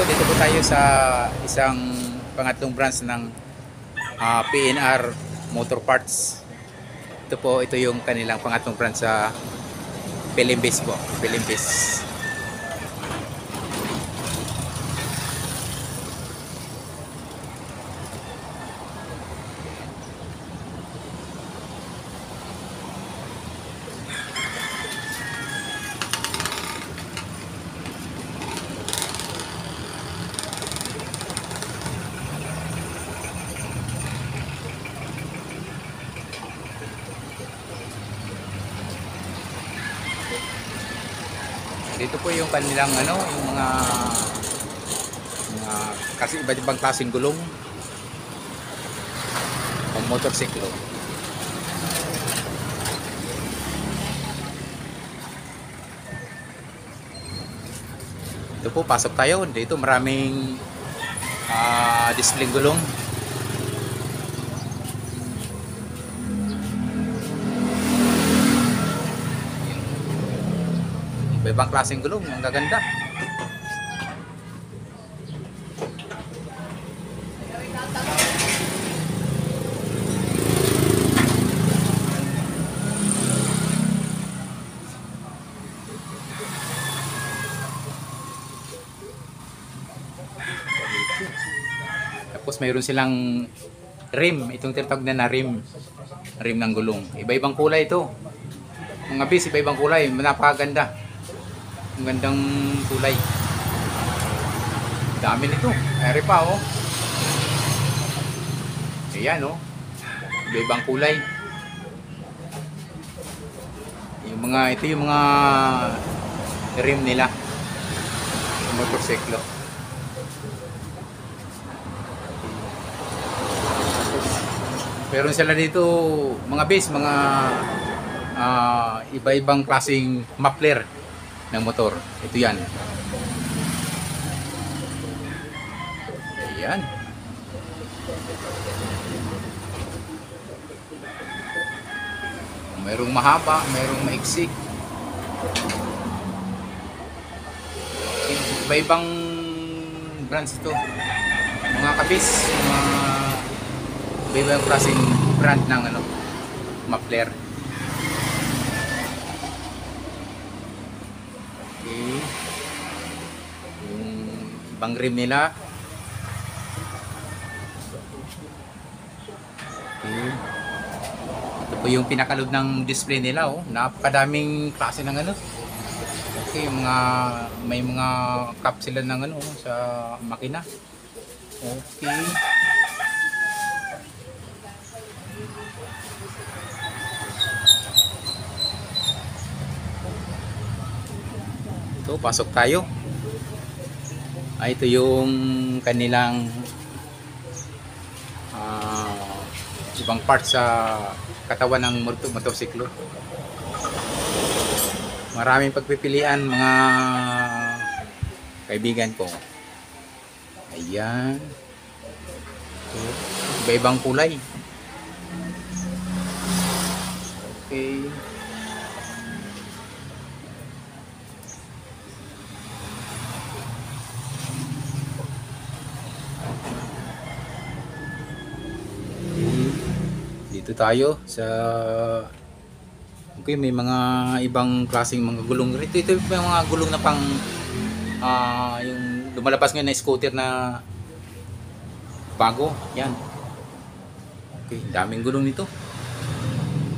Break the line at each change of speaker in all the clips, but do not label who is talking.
dito po tayo sa isang pangatlong branch ng PNR Motor Parts. Ito yung kanilang pangatlong branch sa Pilimbis po, Pilimbis. Dito po yung kanilang yung mga kasi iba't ibang klaseng gulong ng motorsiklo. Ito po, pasok tayo. Dito maraming display gulong. Iba-ibang klaseng gulong, ang gaganda. Tapos mayroon silang rim, itong tinatawag na rim ng gulong. Iba-ibang kulay ito. Mga bis, iba-ibang kulay, napakaganda. Ang gandang kulay. Dami nito. Eri pa oh. Ayan oh. Iba-ibang kulay. Ito yung mga rim nila. Motorsiklo. Meron sila dito mga bis, mga iba-ibang klaseng muffler ng motor. Ito yan. Ayan. Mayroong mahaba, mayroong maiksik. Iba-ibang brands ito. Mga kabis, iba-ibang klaseng brand ng muffler. Okay. Yung ibang rim nila. Okay. Ito po yung pinakalob ng display nila oh. Napakadaming klase ng Okay, may mga cup sila ng sa makina. Okay. Ito, pasok tayo. Ito yung kanilang ibang parts sa katawan ng motorsiklo. Maraming pagpipilian mga kaibigan ko. Ayan. Iba-ibang kulay. Okay. Dito tayo sa may mga ibang klaseng mga gulong. Ito yung mga gulong na pang yung lumalabas ngayon na scooter na bago. Yan. Okay, daming gulong nito.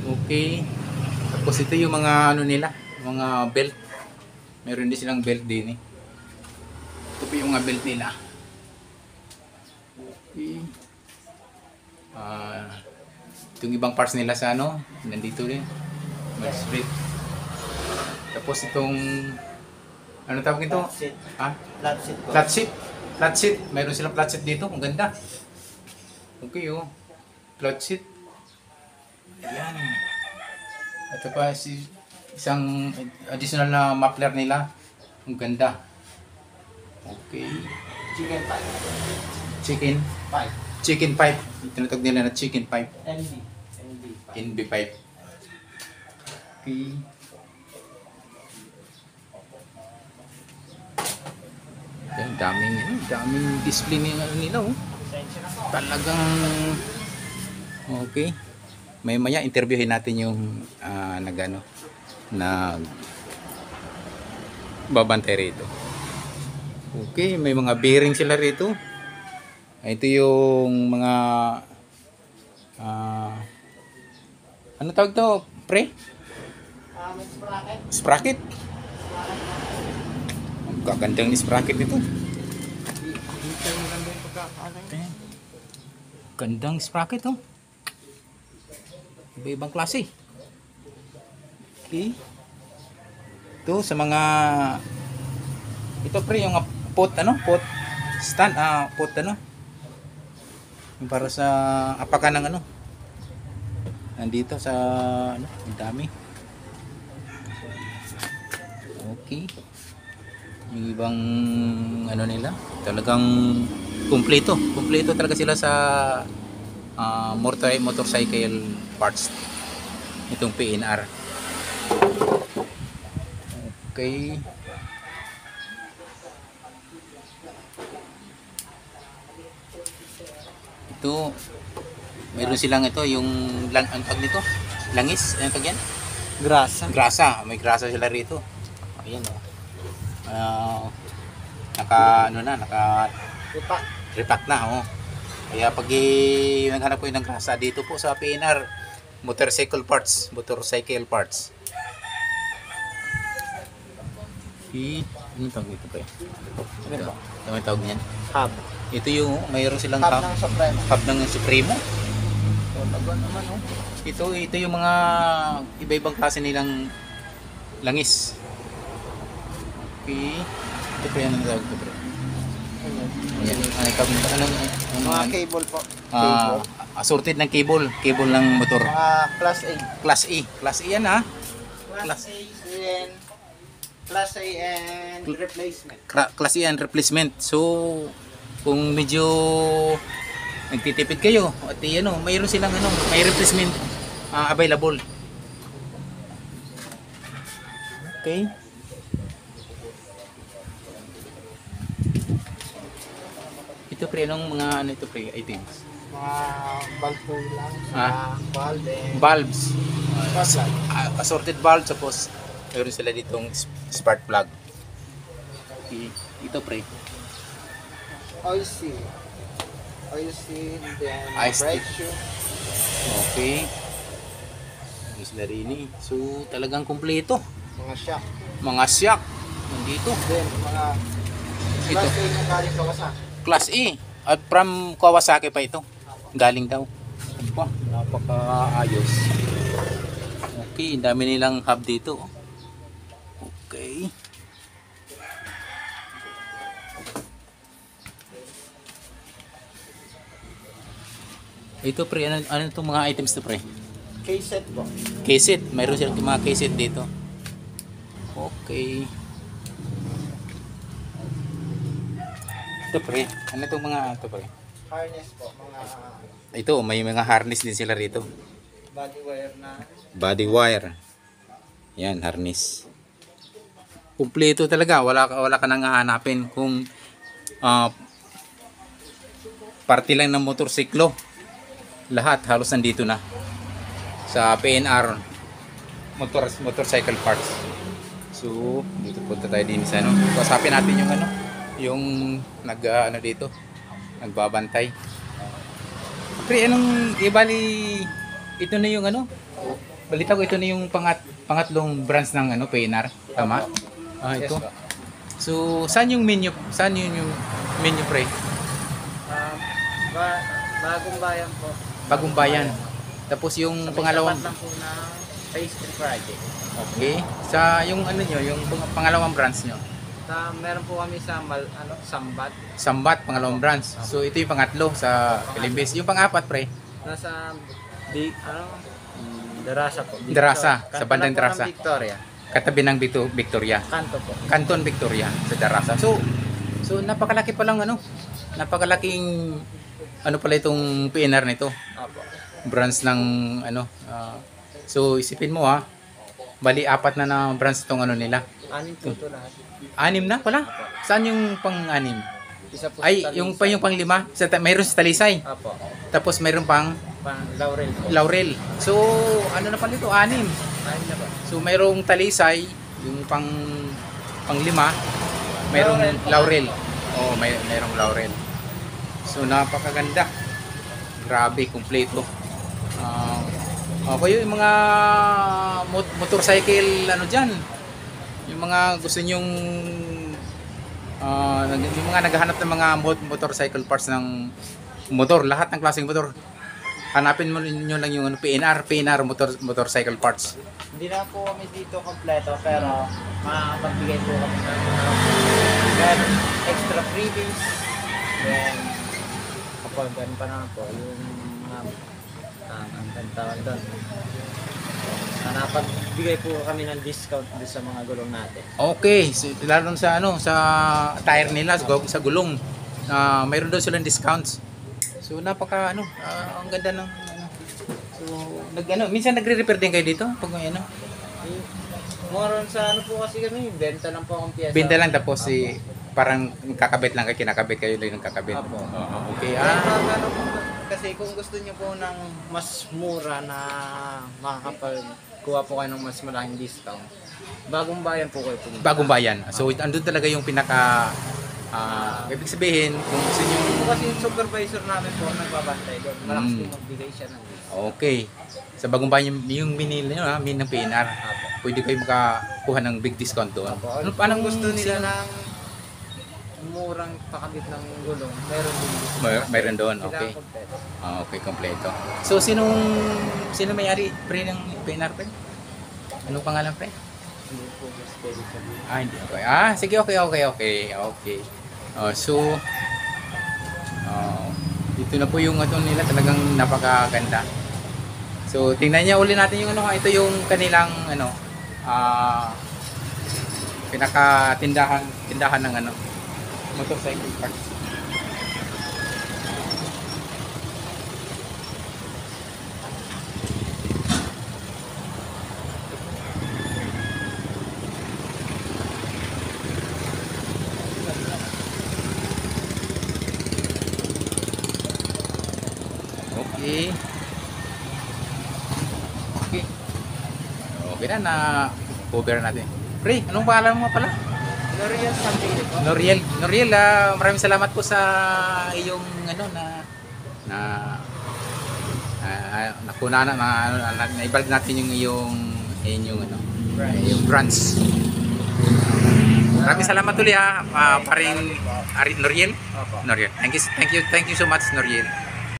Okay. Tapos ito yung mga nila, mga belt. Meron din silang belt din eh. Ito po yung mga belt nila. Okay. Itong ibang parts nila sa nandito rin. May split. Tapos itong tawag ito?
Flat seat.
Flat seat. Flat seat. Flat seat. Mayroon silang flat seat dito. Ang ganda. Okay oh. Flat seat. Ayan. Ito pa isang additional na muffler nila. Ang ganda. Okay.
Chicken pipe.
Chicken
Pipe.
Chicken pipe. Tinatawag nila na chicken pipe. NB pipe. Okay. Yan, daming display nila oh. Talagang okay. May maya interviewin natin yung nagano na babantay rito. Okay, may mga bearing sila rito. Ito yung mga ano tawag to, pre? Sprocket. Ang gagandang ni sprocket nito. Gandang sprocket oh. Iba-ibang klase. Okay. Ito sa mga ito pre yung pot stand pot yung para sa apakan ng nandito sa ang dami. Okay. Yung ibang nila talagang kumpleto talaga sila sa motorcycle parts itong PNR. Okay. Ito meron silang yung ang tag nito langis, ano tag yan? Grasa, may grasa sila rito. Ayan oh. Naka repack na oh. Kaya pag naghanap po ng grasa dito po sa PNR motorcycle parts. Ano tawag dito pa ano tawag niyan?
Hub.
Ito yung mayroon silang hub ng Supremo. Naman oh. Ito yung mga iba-ibang klase nilang langis. Okay. Ito pa yan ang tawag ito. Ayan.
Mga cable po.
Assorted ng cable ng motor.
Class A.
Class A yan ha.
Class A and replacement.
Class A and replacement. So kung medyo nagtitipid kayo at mayroon silang may replacement available. Okay. Ito pre, anong mga ito pre, items?
Mga bulb po lang. Bulb and
bulbs. Assorted bulbs, tapos mayroon sila ditong spark plug. Okay. Ito pre.
Oil seal, then brake shoe.
Okay. Mayroon sila rin eh. So talagang kumpleto.
Mga shock.
Nandito.
Then mga class A na galing Kawasaki.
Class A. At from Kawasaki pa ito. Galing daw. Napaka-ayos. Okay, dami nilang hub dito. Okay. Ito pre, ano itong mga items to pre?
K-set po.
K-set. Mayroon silang mga K-set dito. Okay. Ito pre, ano itong mga ito pre?
Harness po,
Ito, may mga harness din sila rito.
body wire.
Yan, harness. Kumpleto talaga, wala ka nang hahanapin kung parte lang ng motorsiklo. Lahat halos nandito na sa PNR motorcycle parts. So, dito punta tayo din sa Kasapin natin yung dito, nagbabantay. Pre, ibali ito na yung balita ko ito na yung pangatlong branch ng PNR, tama? Ito. So, saan yung menu pre?
Bagong bayan po.
Bagong bayan. Tapos yung pangalawang
lang po na pastry Friday.
Okay. Sa yung yung pangalawang branch nyo.
Meron po kami sa Sambat.
Sambat, pangalawang branch. So ito yung pangatlo sa Pilimbis. Yung pang-apat pre,
Nasa Darasa po.
Darasa, sa bandang Darasa.
Victoria.
Katabi ng Victoria.
Kanto po.
Canton Victoria sa Darasa. So napakalaki pa lang napakalaking pala itong PNR nito.
Opo.
Branch ng so isipin mo bali 4 na branch itong nila.
6 po ito lahat.
6 na pala? Saan yung pang-6?
Isa po
Ay,
sa
yung
Talisay.
pang-lima, mayroon sa Talisay.
Apo.
Tapos mayroon pang
Pang Laurel po.
Laurel. So, ano na pala ito? 6.
Ayun na ba?
So, mayroong Talisay, yung pang-lima, mayroong
Laurel.
Laurel. Oh, mayroong Laurel. So, napakaganda. Grabe, kumpleto. Okay, yung mga motorcycle, ano dyan, yung mga gusto nyong yung mga naghahanap ng mga motorcycle parts ng motor, lahat ng klaseng motor, hanapin mo nyo lang yung PNR motorcycle parts.
Hindi na po kami dito kompleto pero makakapagbigay po kami ng extra freebies. Then kapag ganun pa naman po yung mga ang tawag doon. Napagbigay po kami ng discount doon sa mga gulong natin.
Okay, so, lalo sa sa tire nila, sa gulong, mayroon daw silang discounts. So napaka ang ganda ng so minsan nagre-repair din kayo dito pag may
Moron sa po kasi kami, benta lang po akong piyesa.
Benta lang tapos parang kakabit lang kayo, kinakabit kayo lang ng kakabit.
Apo.
Okay.
Kasi kung gusto niyo po ng mas mura na makakapagkuha po kayo ng mas malaking discount, Bagong Bayan po kayo pumunta.
Bagong Bayan. So andun talaga yung pinaka ibig sabihin kung gusto niyo
Kasi yung supervisor namin po nagbabantay doon. Malakas din magbigay siya ng discount.
okay. Sa Bagong Bayan yung binili niyo min ng PNR. Pwede kayo makakuha ng big discount doon.
Ano
Anong
gusto nila ng murang pakabit ng gulong, meron din discount.
Mayroon doon, okay. Okay, kompleto. So sino may-ari pre ng PNR pre? Ano pangalan pre?
Hindi po mas pwede sabihin.
Hindi. Okay. Sige, okay. So, dito na po yung nila, talagang napakaganda. So, tingnan niya uli natin yung ito yung kanilang tindahan ng motorcycle parts. Okay. Okay na cover natin. Pre, anong pangalan mo pala?
L'Oreal Santilli po.
Noriel, maraming salamat po sa iyong naibalik natin yung iyong brands. Maraming salamat ulit paring Noriel.
Opo.
Noriel. Thank you so much Noriel.